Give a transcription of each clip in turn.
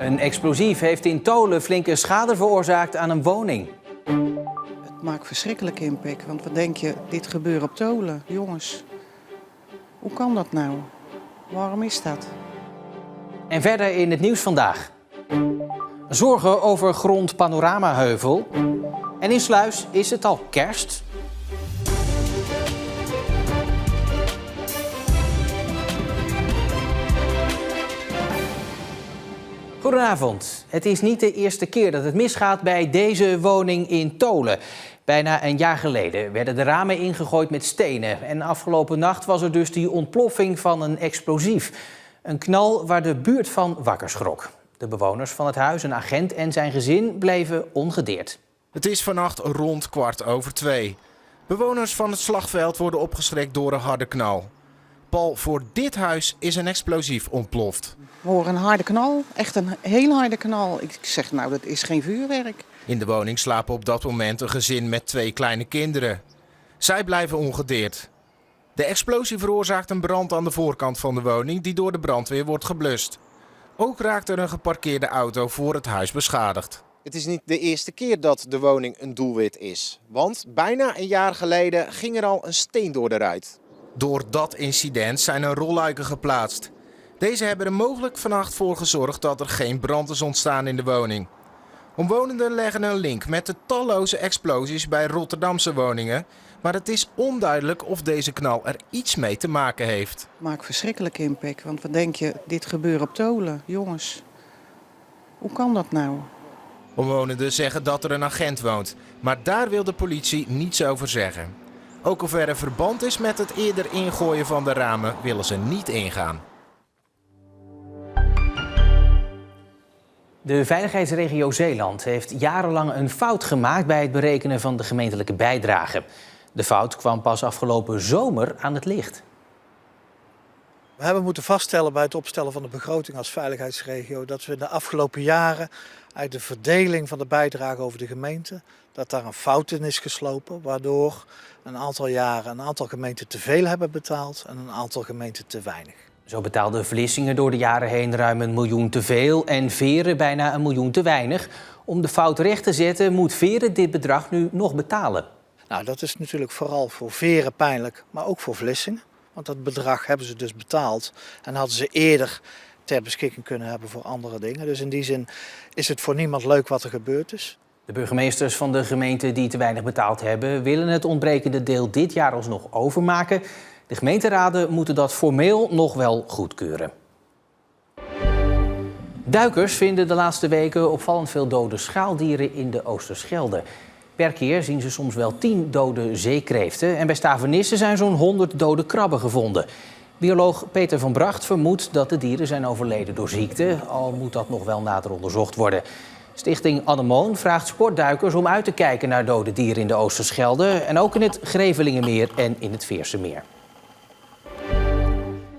Een explosief heeft in Tholen flinke schade veroorzaakt aan een woning. Het maakt verschrikkelijke impact, want wat denk je, dit gebeurt op Tholen, jongens. Hoe kan dat nou? Waarom is dat? En verder in het nieuws vandaag. Zorgen over grond Panoramaheuvel. En in Sluis is het al kerst. Goedenavond. Het is niet de eerste keer dat het misgaat bij deze woning in Tholen. Bijna een jaar geleden werden de ramen ingegooid met stenen. En afgelopen nacht was er dus die ontploffing van een explosief. Een knal waar de buurt van wakker schrok. De bewoners van het huis, een agent en zijn gezin bleven ongedeerd. Het is vannacht rond 2:15. Bewoners van het slagveld worden opgeschrikt door een harde knal. Paul, voor dit huis is een explosief ontploft. We horen een harde knal, echt een hele harde knal. Ik zeg nou, dat is geen vuurwerk. In de woning slapen op dat moment een gezin met 2 kleine kinderen. Zij blijven ongedeerd. De explosie veroorzaakt een brand aan de voorkant van de woning die door de brandweer wordt geblust. Ook raakt er een geparkeerde auto voor het huis beschadigd. Het is niet de eerste keer dat de woning een doelwit is. Want bijna een jaar geleden ging er al een steen door de ruit. Door dat incident zijn er rolluiken geplaatst. Deze hebben er mogelijk vannacht voor gezorgd dat er geen brand is ontstaan in de woning. Omwonenden leggen een link met de talloze explosies bij Rotterdamse woningen. Maar het is onduidelijk of deze knal er iets mee te maken heeft. Het maakt verschrikkelijke impact, want wat denk je, dit gebeurt op Tholen, jongens. Hoe kan dat nou? Omwonenden zeggen dat er een agent woont, maar daar wil de politie niets over zeggen. Ook of er een verband is met het eerder ingooien van de ramen, willen ze niet ingaan. De veiligheidsregio Zeeland heeft jarenlang een fout gemaakt bij het berekenen van de gemeentelijke bijdrage. De fout kwam pas afgelopen zomer aan het licht. We hebben moeten vaststellen bij het opstellen van de begroting als veiligheidsregio dat we in de afgelopen jaren uit de verdeling van de bijdrage over de gemeente, dat daar een fout in is geslopen, waardoor een aantal jaren een aantal gemeenten te veel hebben betaald en een aantal gemeenten te weinig. Zo betaalde Vlissingen door de jaren heen ruim 1 miljoen te veel en Veren bijna 1 miljoen te weinig. Om de fout recht te zetten moet Veren dit bedrag nu nog betalen. Nou, dat is natuurlijk vooral voor Veren pijnlijk, maar ook voor Vlissingen. Want dat bedrag hebben ze dus betaald en hadden ze eerder ter beschikking kunnen hebben voor andere dingen. Dus in die zin is het voor niemand leuk wat er gebeurd is. De burgemeesters van de gemeenten die te weinig betaald hebben willen het ontbrekende deel dit jaar alsnog overmaken. De gemeenteraden moeten dat formeel nog wel goedkeuren. Duikers vinden de laatste weken opvallend veel dode schaaldieren in de Oosterschelde. Per keer zien ze soms wel 10 dode zeekreeften en bij Stavernisse zijn zo'n 100 dode krabben gevonden. Bioloog Peter van Bracht vermoedt dat de dieren zijn overleden door ziekte, al moet dat nog wel nader onderzocht worden. Stichting Anemoon vraagt sportduikers om uit te kijken naar dode dieren in de Oosterschelde en ook in het Grevelingenmeer en in het Veersemeer.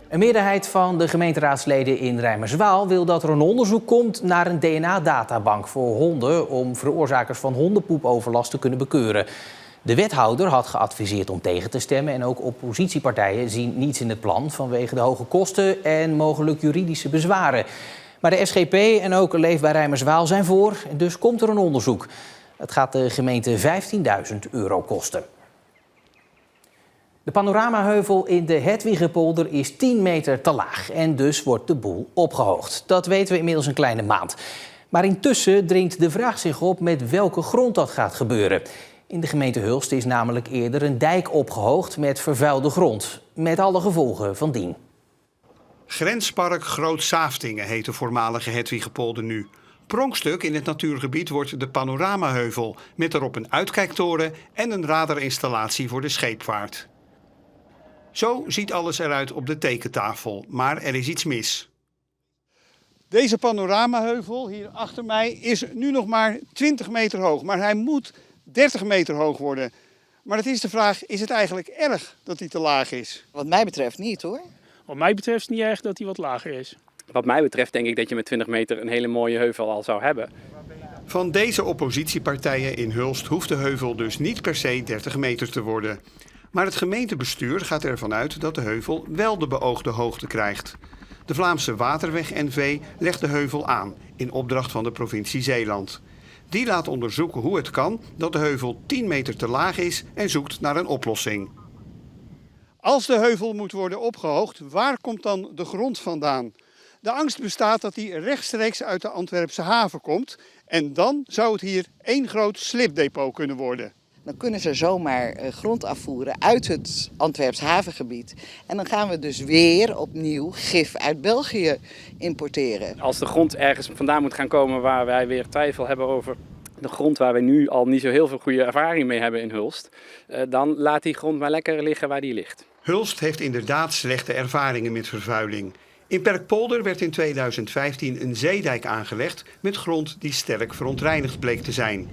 Een meerderheid van de gemeenteraadsleden in Rijmerswaal wil dat er een onderzoek komt naar een DNA-databank voor honden om veroorzakers van hondenpoepoverlast te kunnen bekeuren. De wethouder had geadviseerd om tegen te stemmen en ook oppositiepartijen zien niets in het plan vanwege de hoge kosten en mogelijk juridische bezwaren. Maar de SGP en ook Leefbaar Rijmerswaal zijn voor, dus komt er een onderzoek. Het gaat de gemeente €15.000 kosten. De Panoramaheuvel in de Hedwigepolder is 10 meter te laag en dus wordt de boel opgehoogd. Dat weten we inmiddels een kleine maand. Maar intussen dringt de vraag zich op met welke grond dat gaat gebeuren. In de gemeente Hulst is namelijk eerder een dijk opgehoogd met vervuilde grond. Met alle gevolgen van dien. Grenspark Groot-Saaftingen heet de voormalige Hedwigepolder nu. Pronkstuk in het natuurgebied wordt de Panoramaheuvel, met erop een uitkijktoren en een radarinstallatie voor de scheepvaart. Zo ziet alles eruit op de tekentafel, maar er is iets mis. Deze Panoramaheuvel hier achter mij is nu nog maar 20 meter hoog, maar hij moet 30 meter hoog worden. Maar het is de vraag, is het eigenlijk erg dat hij te laag is? Wat mij betreft niet hoor. Wat mij betreft is het niet erg dat hij wat lager is. Wat mij betreft denk ik dat je met 20 meter een hele mooie heuvel al zou hebben. Van deze oppositiepartijen in Hulst hoeft de heuvel dus niet per se 30 meter te worden. Maar het gemeentebestuur gaat ervan uit dat de heuvel wel de beoogde hoogte krijgt. De Vlaamse Waterweg NV legt de heuvel aan in opdracht van de provincie Zeeland. Die laat onderzoeken hoe het kan dat de heuvel 10 meter te laag is en zoekt naar een oplossing. Als de heuvel moet worden opgehoogd, waar komt dan de grond vandaan? De angst bestaat dat die rechtstreeks uit de Antwerpse haven komt. En dan zou het hier één groot slipdepot kunnen worden. Dan kunnen ze zomaar grond afvoeren uit het Antwerps havengebied. En dan gaan we dus weer opnieuw gif uit België importeren. Als de grond ergens vandaan moet gaan komen waar wij weer twijfel hebben over de grond waar we nu al niet zo heel veel goede ervaring mee hebben in Hulst, dan laat die grond maar lekker liggen waar die ligt. Hulst heeft inderdaad slechte ervaringen met vervuiling. In Perkpolder werd in 2015 een zeedijk aangelegd met grond die sterk verontreinigd bleek te zijn.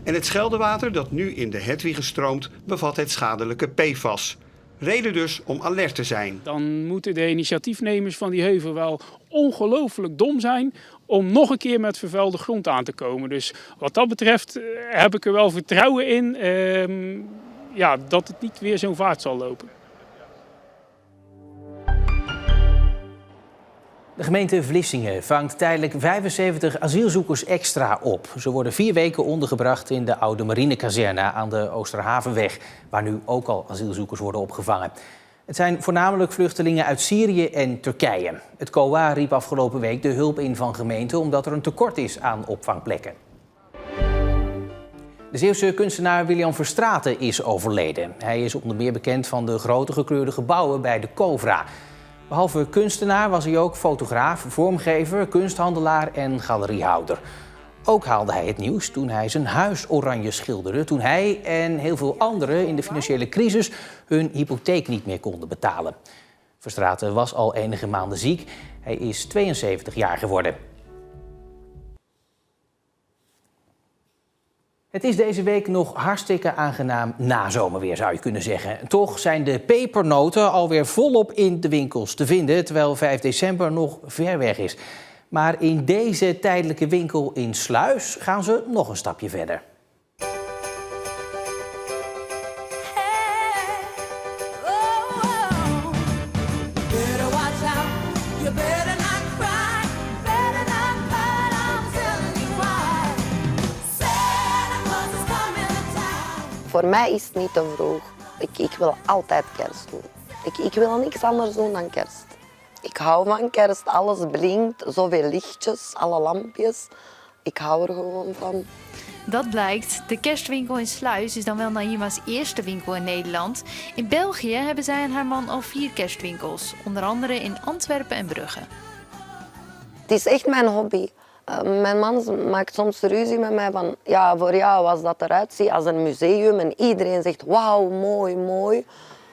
En het Scheldewater dat nu in de Hedwige stroomt bevat het schadelijke PFAS. Reden dus om alert te zijn. Dan moeten de initiatiefnemers van die heuvel wel ongelooflijk dom zijn om nog een keer met vervuilde grond aan te komen. Dus wat dat betreft heb ik er wel vertrouwen in dat het niet weer zo'n vaart zal lopen. De gemeente Vlissingen vangt tijdelijk 75 asielzoekers extra op. Ze worden 4 weken ondergebracht in de oude marinekazerne aan de Oosterhavenweg, waar nu ook al asielzoekers worden opgevangen. Het zijn voornamelijk vluchtelingen uit Syrië en Turkije. Het COA riep afgelopen week de hulp in van gemeenten omdat er een tekort is aan opvangplekken. De Zeeuwse kunstenaar William Verstraeten is overleden. Hij is onder meer bekend van de grote gekleurde gebouwen bij de Covra. Behalve kunstenaar was hij ook fotograaf, vormgever, kunsthandelaar en galeriehouder. Ook haalde hij het nieuws toen hij zijn huis oranje schilderde, toen hij en heel veel anderen in de financiële crisis hun hypotheek niet meer konden betalen. Verstraeten was al enige maanden ziek. Hij is 72 jaar geworden. Het is deze week nog hartstikke aangenaam nazomerweer, zou je kunnen zeggen. Toch zijn de pepernoten alweer volop in de winkels te vinden, terwijl 5 december nog ver weg is. Maar in deze tijdelijke winkel in Sluis gaan ze nog een stapje verder. Voor mij is het niet te vroeg. Ik wil altijd kerst doen. Ik wil niks anders doen dan kerst. Ik hou van kerst, alles blinkt, zoveel lichtjes, alle lampjes. Ik hou er gewoon van. Dat blijkt. De kerstwinkel in Sluis is dan wel Naima's eerste winkel in Nederland. In België hebben zij en haar man al 4 kerstwinkels. Onder andere in Antwerpen en Brugge. Het is echt mijn hobby. Mijn man maakt soms ruzie met mij van, ja, voor jou als dat eruit ziet als een museum en iedereen zegt wauw, mooi, mooi,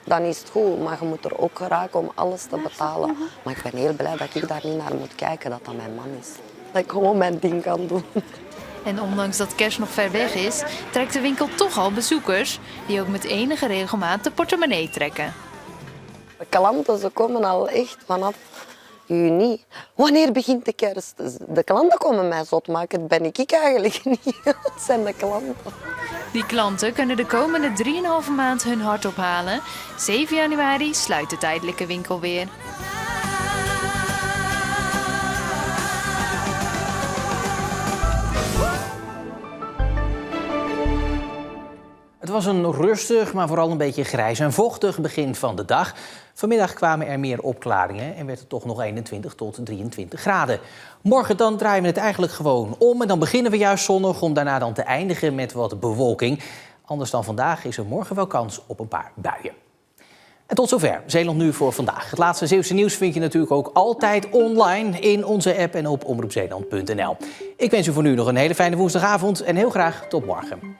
dan is het goed. Maar je moet er ook geraken om alles te betalen. Maar ik ben heel blij dat ik daar niet naar moet kijken, dat dat mijn man is. Dat ik gewoon mijn ding kan doen. En ondanks dat kerst nog ver weg is, trekt de winkel toch al bezoekers die ook met enige regelmaat de portemonnee trekken. De klanten, ze komen al echt vanaf juni. Wanneer begint de kerst? De klanten komen mij zot maken, dat ben ik eigenlijk niet. Dat zijn de klanten. Die klanten kunnen de komende 3,5 maand hun hart ophalen. 7 januari sluit de tijdelijke winkel weer. Het was een rustig, maar vooral een beetje grijs en vochtig begin van de dag. Vanmiddag kwamen er meer opklaringen en werd het toch nog 21 tot 23 graden. Morgen dan draaien we het eigenlijk gewoon om en dan beginnen we juist zonnig om daarna dan te eindigen met wat bewolking. Anders dan vandaag is er morgen wel kans op een paar buien. En tot zover Zeeland Nu voor vandaag. Het laatste Zeeuwse nieuws vind je natuurlijk ook altijd online in onze app en op omroepzeeland.nl. Ik wens u voor nu nog een hele fijne woensdagavond en heel graag tot morgen.